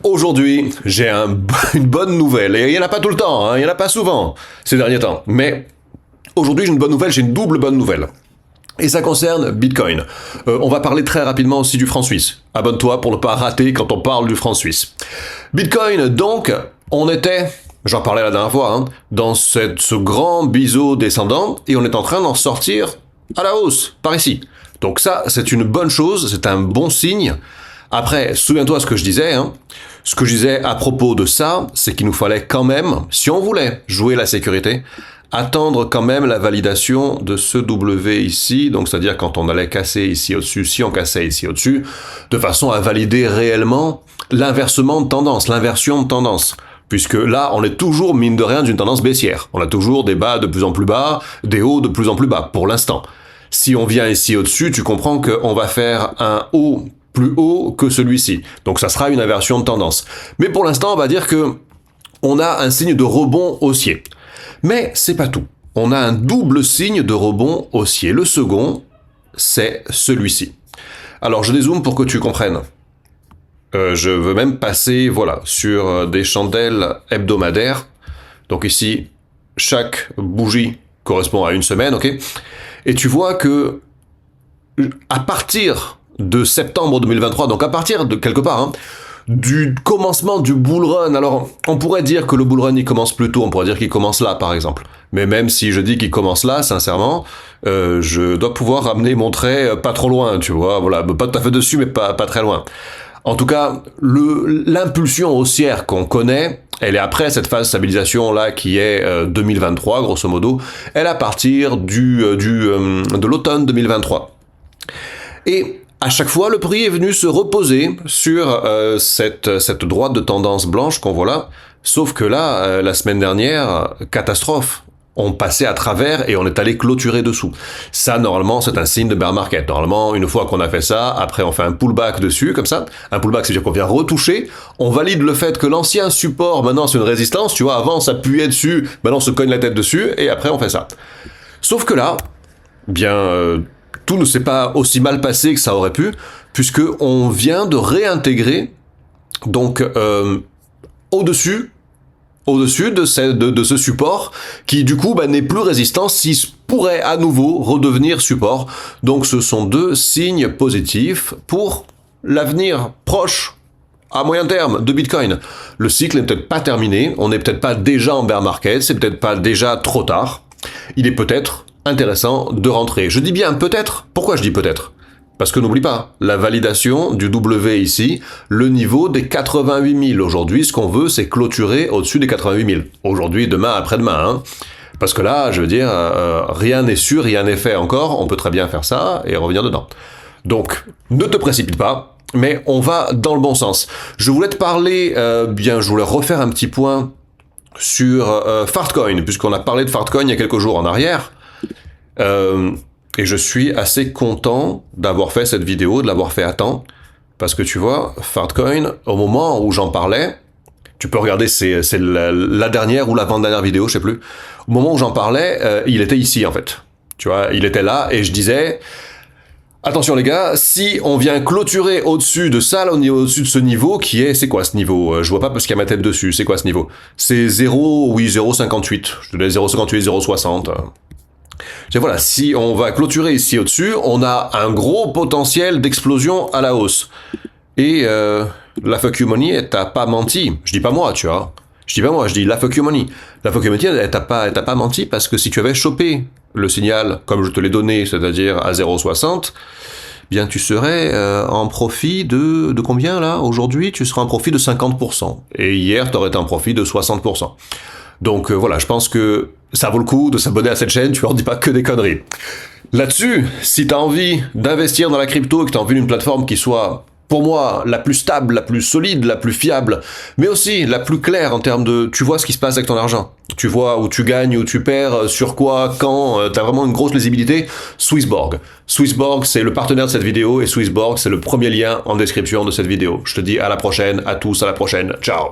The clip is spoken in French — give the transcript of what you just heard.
Aujourd'hui, j'ai une bonne nouvelle. Et il n'y en a pas tout le temps, hein, il n'y en a pas souvent ces derniers temps. Mais aujourd'hui, j'ai une bonne nouvelle, j'ai une double bonne nouvelle. Et ça concerne Bitcoin. On va parler très rapidement aussi du franc suisse. Abonne-toi pour ne pas rater quand on parle du franc suisse. Bitcoin, donc, on était, j'en parlais la dernière fois, hein, dans ce grand biseau descendant, et on est en train d'en sortir à la hausse, par ici. Donc ça, c'est une bonne chose, c'est un bon signe. Après, souviens-toi ce que je disais, hein. Ce que je disais à propos de ça, c'est qu'il nous fallait quand même, si on voulait jouer la sécurité, attendre quand même la validation de ce W ici, donc c'est-à-dire quand on allait casser ici au-dessus, si on cassait ici au-dessus, de façon à valider réellement l'inversement de tendance, l'inversion de tendance. Puisque là, on est toujours, mine de rien, d'une tendance baissière. On a toujours des bas de plus en plus bas, des hauts de plus en plus bas, pour l'instant. Si on vient ici au-dessus, tu comprends qu'on va faire un haut plus haut que celui-ci. Donc ça sera une inversion de tendance. Mais pour l'instant, on va dire que on a un signe de rebond haussier. Mais c'est pas tout. On a un double signe de rebond haussier. Le second, c'est celui-ci. Alors je dézoome pour que tu comprennes. Je veux même passer, voilà, sur des chandelles hebdomadaires. Donc ici, chaque bougie correspond à une semaine, ok? Et tu vois que à partir de septembre 2023, donc à partir de quelque part, hein, du commencement du bull run. Alors, on pourrait dire que le bull run, il commence plus tôt, on pourrait dire qu'il commence là, par exemple. Mais même si je dis qu'il commence là, sincèrement, je dois pouvoir ramener mon trait pas trop loin, tu vois, voilà, pas tout à fait dessus, mais pas très loin. En tout cas, l'impulsion haussière qu'on connaît, elle est après cette phase de stabilisation là qui est 2023, grosso modo, elle est à partir de l'automne 2023. Et à chaque fois, le prix est venu se reposer sur cette droite de tendance blanche qu'on voit là. Sauf que là, la semaine dernière, catastrophe. On passait à travers et on est allé clôturer dessous. Ça, normalement, c'est un signe de bear market. Normalement, une fois qu'on a fait ça, après on fait un pullback dessus, comme ça. Un pullback, c'est-à-dire qu'on vient retoucher. On valide le fait que l'ancien support, maintenant, c'est une résistance. Tu vois, avant, on s'appuyait dessus. Maintenant, on se cogne la tête dessus. Et après, on fait ça. Sauf que là, bien... tout ne s'est pas aussi mal passé que ça aurait pu, puisque on vient de réintégrer donc au-dessus de ce support qui du coup n'est plus résistant, s'il pourrait à nouveau redevenir support. Donc ce sont deux signes positifs pour l'avenir proche à moyen terme de Bitcoin. Le cycle n'est peut-être pas terminé, on n'est peut-être pas déjà en bear market, c'est peut-être pas déjà trop tard. Il est peut-être intéressant de rentrer. Je dis bien peut-être. Pourquoi je dis peut-être? Parce que n'oublie pas, la validation du W ici, le niveau des 88 000. Aujourd'hui, ce qu'on veut, c'est clôturer au-dessus des 88 000. Aujourd'hui, demain, après-demain. Hein. Parce que là, je veux dire, rien n'est sûr, rien n'est fait encore. On peut très bien faire ça et revenir dedans. Donc, ne te précipite pas, mais on va dans le bon sens. Je voulais te parler, je voulais refaire un petit point sur Fartcoin, puisqu'on a parlé de Fartcoin il y a quelques jours en arrière. Et je suis assez content d'avoir fait cette vidéo, de l'avoir fait à temps, parce que tu vois, Fartcoin, au moment où j'en parlais, tu peux regarder, c'est la dernière ou l'avant-dernière vidéo, je sais plus. Au moment où j'en parlais, il était ici en fait. Tu vois, il était là et je disais, attention les gars, si on vient clôturer au-dessus de ça, là, au-dessus de ce niveau, qui est, c'est quoi ce niveau? Je vois pas parce qu'il y a ma tête dessus, c'est quoi ce niveau? C'est 0,58. Je te dis 0,58, 0,60. Voilà, si on va clôturer ici au-dessus, on a un gros potentiel d'explosion à la hausse. Et la fuck you money, elle t'a pas menti. Je dis pas moi, tu vois. Je dis pas moi, je dis la fuck you money. La fuck you money, elle t'a pas menti parce que si tu avais chopé le signal comme je te l'ai donné, c'est-à-dire à 0,60, bien tu serais en profit de combien là? Aujourd'hui, tu serais en profit de 50%. Et hier, tu aurais été en profit de 60%. Donc voilà, je pense que ça vaut le coup de s'abonner à cette chaîne, tu leur dis pas que des conneries. Là-dessus, si tu as envie d'investir dans la crypto et que tu as envie d'une plateforme qui soit, pour moi, la plus stable, la plus solide, la plus fiable, mais aussi la plus claire en termes de, tu vois ce qui se passe avec ton argent. Tu vois où tu gagnes, où tu perds, sur quoi, quand, tu as vraiment une grosse lisibilité, Swissborg. Swissborg, c'est le partenaire de cette vidéo et Swissborg, c'est le premier lien en description de cette vidéo. Je te dis à la prochaine, à tous, à la prochaine. Ciao.